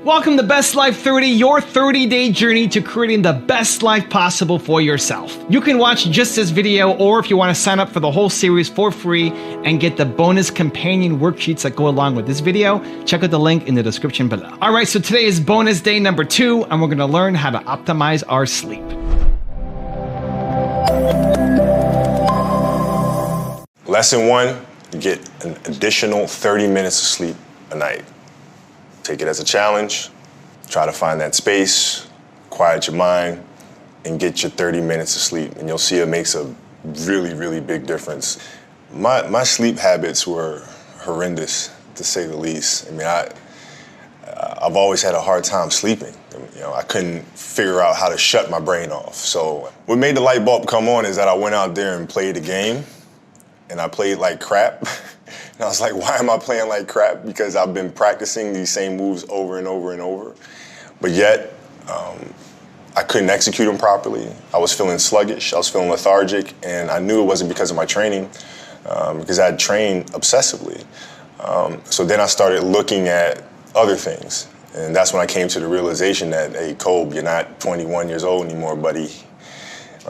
Welcome to Best Life 30, your 30-day journey to creating the best life possible for yourself. You can watch just this video, or if you want to sign up for the whole series for free and get the bonus companion worksheets that go along with this video, check out the link in the description below. All right, so today is bonus day number 2, and we're going to learn how to optimize our sleep. Lesson 1, get an additional 30 minutes of sleep a night. Take it as a challenge, try to find that space, quiet your mind, and get your 30 minutes of sleep. And you'll see it makes a really, really big difference. My sleep habits were horrendous, to say the least. I mean, I've always had a hard time sleeping. You know, I couldn't figure out how to shut my brain off. So what made the light bulb come on is that I went out there and played a game, and I played like crap. And I was like, why am I playing like crap? Because I've been practicing these same moves over and over and over. But yet, I couldn't execute them properly. I was feeling sluggish, I was feeling lethargic, and I knew it wasn't because of my training, because I had trained obsessively. So then I started looking at other things. And that's when I came to the realization that, hey, Kobe, you're not 21 years old anymore, buddy.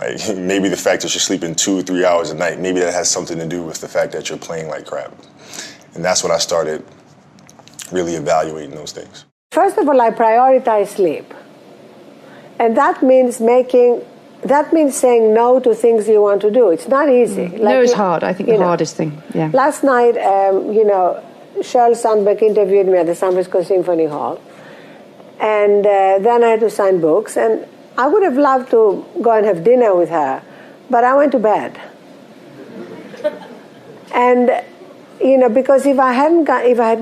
Like, maybe the fact that you're sleeping 2 or 3 hours a night, maybe that has something to do with the fact that you're playing like crap. And that's when I started really evaluating those things. First of all, I prioritize sleep. And that means saying no to things you want to do. It's not easy. No is hard. I think the hardest thing. Yeah. Last night, Sheryl Sandberg interviewed me at the San Francisco Symphony Hall. And then I had to sign books. And I would have loved to go and have dinner with her, but I went to bed. And, because if I had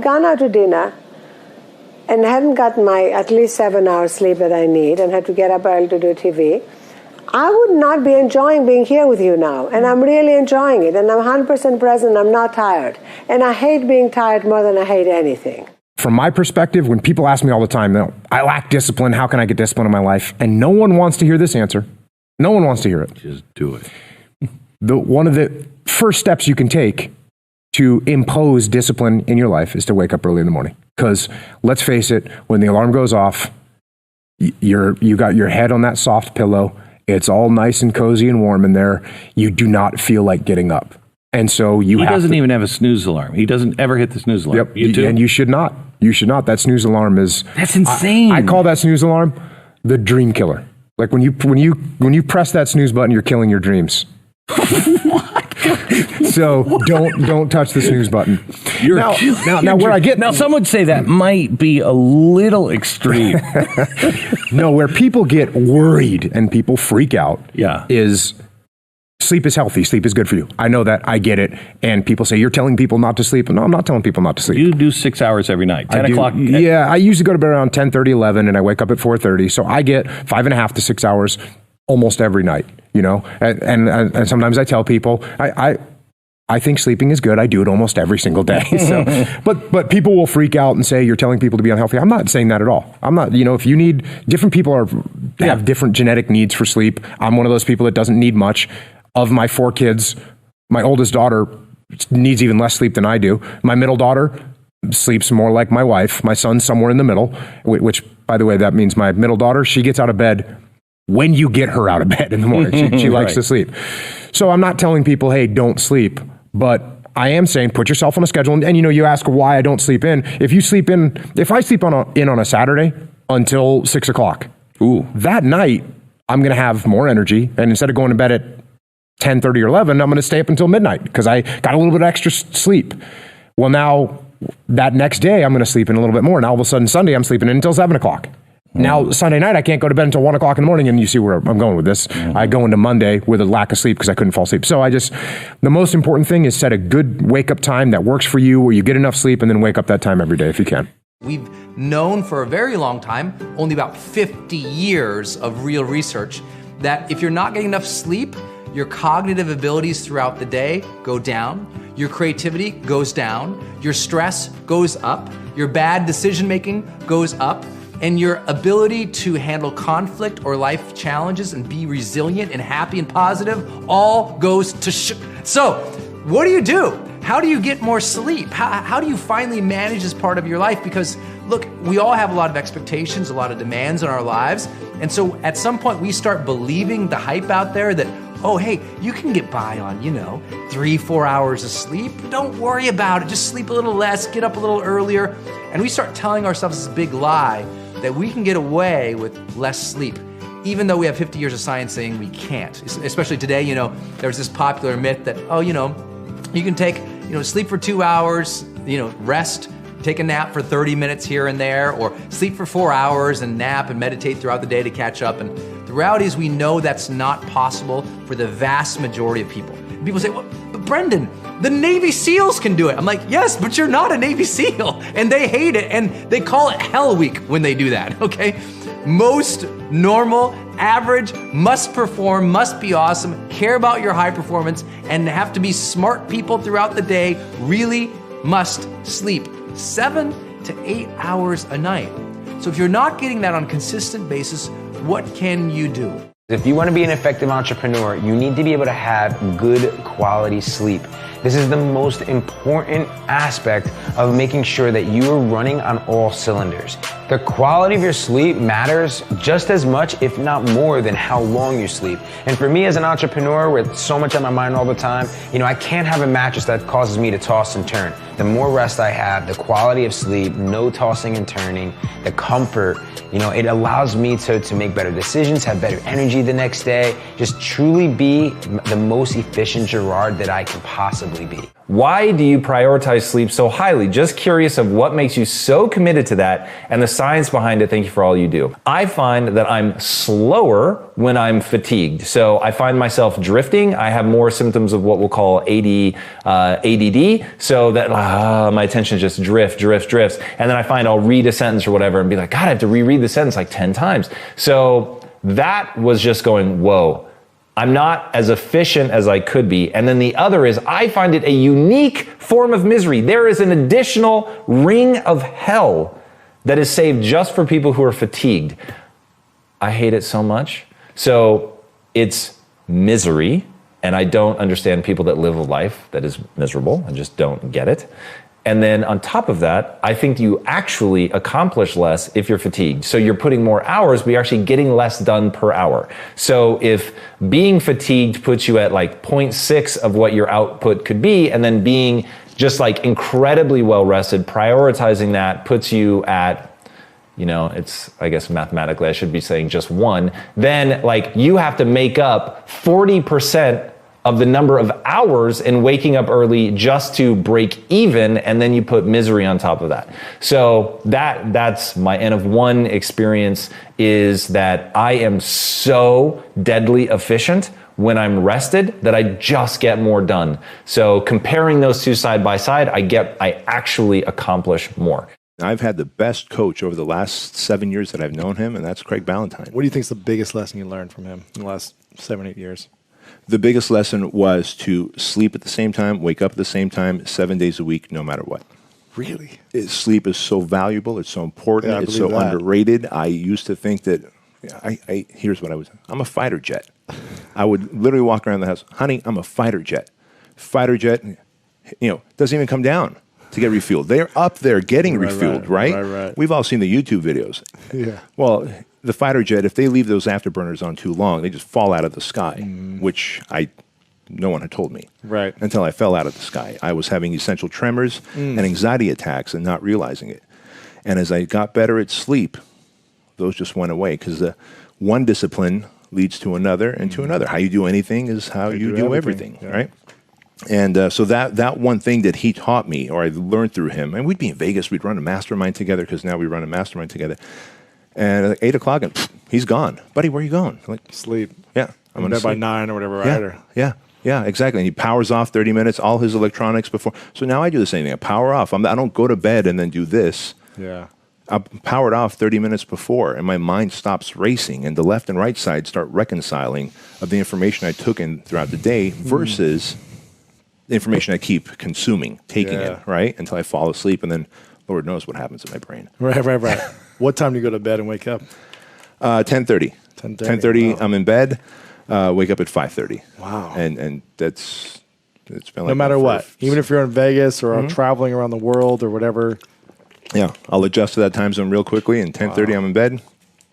gone out to dinner and hadn't gotten my at least 7 hours sleep that I need and had to get up early to do TV, I would not be enjoying being here with you now. And I'm really enjoying it. And I'm 100% present. I'm not tired. And I hate being tired more than I hate anything. From my perspective, when people ask me all the time, I lack discipline, how can I get discipline in my life? And no one wants to hear this answer. No one wants to hear it. Just do it. One of the first steps you can take to impose discipline in your life is to wake up early in the morning. Because let's face it, when the alarm goes off, you got your head on that soft pillow. It's all nice and cozy and warm in there. You do not feel like getting up. And so he doesn't even have a snooze alarm. He doesn't ever hit the snooze alarm. Yep. You too? And you should not. You should not. That snooze alarm is... That's insane. I call that snooze alarm the dream killer. Like when you press that snooze button, you're killing your dreams. So don't touch the snooze button. Now some would say that might be a little extreme. No, where people get worried and people freak out is sleep is healthy. Sleep is good for you. I know that. I get it. And people say, you're telling people not to sleep. No, I'm not telling people not to sleep. You do 6 hours every night, 10 o'clock. Yeah, I usually go to bed around 10:30, 11, and I wake up at 4:30. So I get 5.5 to 6 hours almost every night, And sometimes I tell people, I think sleeping is good. I do it almost every single day. So, but people will freak out and say, you're telling people to be unhealthy. I'm not saying that at all. I'm not, if you need, different people have different genetic needs for sleep. I'm one of those people that doesn't need much. Of my 4 kids, my oldest daughter needs even less sleep than I do. My middle daughter sleeps more like my wife. My son's somewhere in the middle, which, by the way, that means my middle daughter, she gets out of bed when you get her out of bed in the morning. She likes to sleep. So I'm not telling people, hey, don't sleep. But I am saying put yourself on a schedule. And you ask why I don't sleep in. If I sleep in on a Saturday until 6 o'clock, that night I'm going to have more energy. And instead of going to bed at 10:30 or 11, I'm going to stay up until midnight because I got a little bit extra sleep. Well, now that next day I'm going to sleep in a little bit more. Now all of a sudden Sunday I'm sleeping in until 7 o'clock. Now Sunday night I can't go to bed until 1 o'clock in the morning, and you see where I'm going with this. I go into Monday with a lack of sleep because I couldn't fall asleep. So the most important thing is set a good wake up time that works for you, where you get enough sleep, and then wake up that time every day if you can. We've known for a very long time, only about 50 years of real research, that if you're not getting enough sleep, your cognitive abilities throughout the day go down, your creativity goes down, your stress goes up, your bad decision making goes up, and your ability to handle conflict or life challenges and be resilient and happy and positive all goes to So, what do you do? How do you get more sleep? How do you finally manage this part of your life? Because look, we all have a lot of expectations, a lot of demands on our lives. And so at some point we start believing the hype out there that, oh, hey, you can get by on, 3-4 hours of sleep. Don't worry about it. Just sleep a little less, get up a little earlier. And we start telling ourselves this big lie that we can get away with less sleep, even though we have 50 years of science saying we can't. Especially today, there's this popular myth that, you can take, sleep for 2 hours, rest, take a nap for 30 minutes here and there, or sleep for 4 hours and nap and meditate throughout the day to catch up. And the reality is we know that's not possible for the vast majority of people. And people say, well, but Brendan, the Navy SEALs can do it. I'm like, yes, but you're not a Navy SEAL. And they hate it, and they call it Hell Week when they do that, okay? Most normal, average, must perform, must be awesome, care about your high performance, and have to be smart people throughout the day really must sleep 7 to 8 hours a night. So if you're not getting that on a consistent basis, what can you do? If you want to be an effective entrepreneur, you need to be able to have good quality sleep. This is the most important aspect of making sure that you are running on all cylinders. The quality of your sleep matters just as much, if not more, than how long you sleep. And for me as an entrepreneur with so much on my mind all the time, I can't have a mattress that causes me to toss and turn. The more rest I have, the quality of sleep, no tossing and turning, the comfort, it allows me to make better decisions, have better energy the next day, just truly be the most efficient Gerard that I can possibly be. Why do you prioritize sleep so highly? Just curious of what makes you so committed to that and the science behind it. Thank you for all you do. I find that I'm slower when I'm fatigued. So I find myself drifting. I have more symptoms of what we'll call ADD. So that my attention just drifts. And then I find I'll read a sentence or whatever and be like, God, I have to reread the sentence like 10 times. So that was just going, whoa. I'm not as efficient as I could be. And then the other is I find it a unique form of misery. There is an additional ring of hell that is saved just for people who are fatigued. I hate it so much. So it's misery, and I don't understand people that live a life that is miserable. I just don't get it. And then on top of that, I think you actually accomplish less if you're fatigued. So you're putting more hours, but you're actually getting less done per hour. So if being fatigued puts you at like 0.6 of what your output could be, and then being just like incredibly well rested, prioritizing that puts you at, it's, I guess mathematically I should be saying just 1, then like you have to make up 40% of the number of hours in waking up early just to break even, and then you put misery on top of that. So that's my N of 1 experience, is that I am so deadly efficient when I'm rested that I just get more done. So comparing those two side by side, I actually accomplish more. I've had the best coach over the last 7 years that I've known him, and that's Craig Ballantyne. What do you think is the biggest lesson you learned from him in the last 7-8 years? The biggest lesson was to sleep at the same time, wake up at the same time, 7 days a week, no matter what. Really? Sleep is so valuable. It's so important. It's so underrated. I used to think that, here's what I'm a fighter jet. I would literally walk around the house, honey, I'm a fighter jet. Fighter jet, doesn't even come down to get refueled. They're up there getting refueled, right? Right. We've all seen the YouTube videos. Yeah. Well, the fighter jet, if they leave those afterburners on too long, they just fall out of the sky, which no one had told me. Right. Until I fell out of the sky. I was having essential tremors and anxiety attacks and not realizing it. And as I got better at sleep, those just went away, because the one discipline leads to another and to another. How you do anything is how you do everything, right? And so that one thing that he taught me, or I learned through him, and we'd be in Vegas, we'd run a mastermind together, because now we run a mastermind together. And at 8 o'clock, and he's gone. Buddy, where are you going? I'm like, sleep. Yeah. I'm going to bed by 9 or whatever, right? Yeah, exactly. And he powers off 30 minutes, all his electronics before. So now I do the same thing. I power off. I don't go to bed and then do this. Yeah. I'm powered off 30 minutes before, and my mind stops racing, and the left and right side start reconciling of the information I took in throughout the day versus the information I keep consuming, taking it, right? Until I fall asleep, and then Lord knows what happens in my brain. Right. What time do you go to bed and wake up? 10:30. 10:30. I'm in bed. Wake up at 5:30. Wow. And it's been like no matter what, even if you're in Vegas or traveling around the world or whatever, Yeah, I'll adjust to that time zone real quickly, and 10:30 I'm in bed,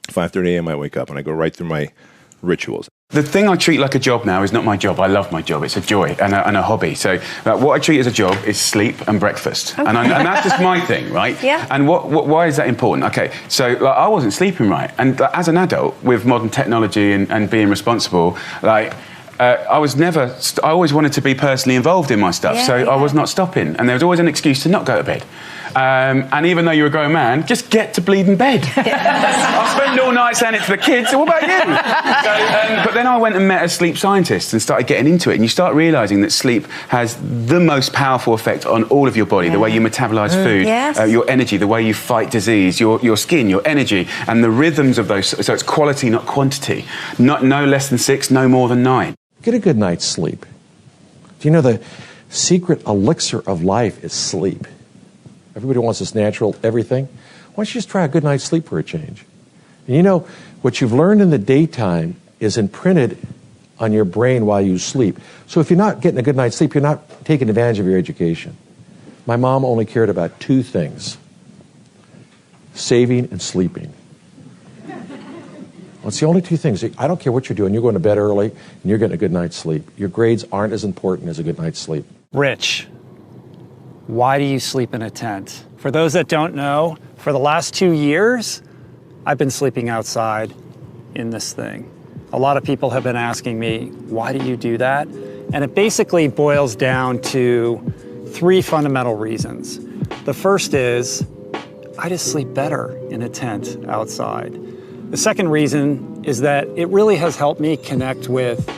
5:30 a.m. I wake up, and I go right through my rituals. The thing I treat like a job now is not my job. I love my job. It's a joy and a hobby. So what I treat as a job is sleep and breakfast. Okay. And that's just my thing, right? Yeah. And why is that important? Okay, so like, I wasn't sleeping right. And as an adult, with modern technology and being responsible, like, I always wanted to be personally involved in my stuff, so I was not stopping. And there was always an excuse to not go to bed. And even though you're a grown man, just get to bleeding bed. I spend all night saying it to the kids, so what about you? But then I went and met a sleep scientist and started getting into it, and you start realising that sleep has the most powerful effect on all of your body, the way you metabolise food, your energy, the way you fight disease, your skin, your energy, and the rhythms of those. So it's quality, not quantity. No less than 6, no more than 9. Get a good night's sleep. Do you know the secret elixir of life is sleep? Everybody wants this natural everything. Why don't you just try a good night's sleep for a change? And you know, what you've learned in the daytime is imprinted on your brain while you sleep. So if you're not getting a good night's sleep, you're not taking advantage of your education. My mom only cared about 2 things: saving and sleeping. Well, it's the only 2 things. I don't care what you're doing. You're going to bed early, and you're getting a good night's sleep. Your grades aren't as important as a good night's sleep. Rich, why do you sleep in a tent? For those that don't know, for the last 2 years, I've been sleeping outside in this thing. A lot of people have been asking me, why do you do that? And it basically boils down to 3 fundamental reasons. The first is, I just sleep better in a tent outside. The second reason is that it really has helped me connect with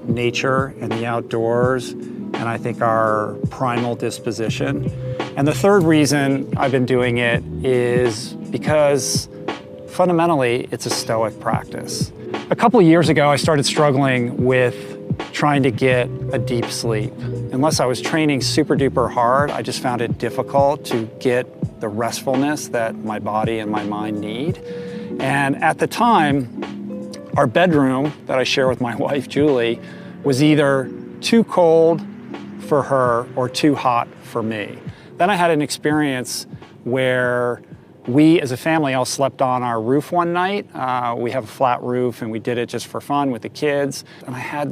nature and the outdoors, and I think our primal disposition. And the third reason I've been doing it is because fundamentally it's a stoic practice. A couple of years ago, I started struggling with trying to get a deep sleep. Unless I was training super duper hard, I just found it difficult to get the restfulness that my body and my mind need. And at the time, our bedroom that I share with my wife, Julie, was either too cold for her or too hot for me. Then I had an experience where we as a family all slept on our roof one night. We have a flat roof and we did it just for fun with the kids. And I had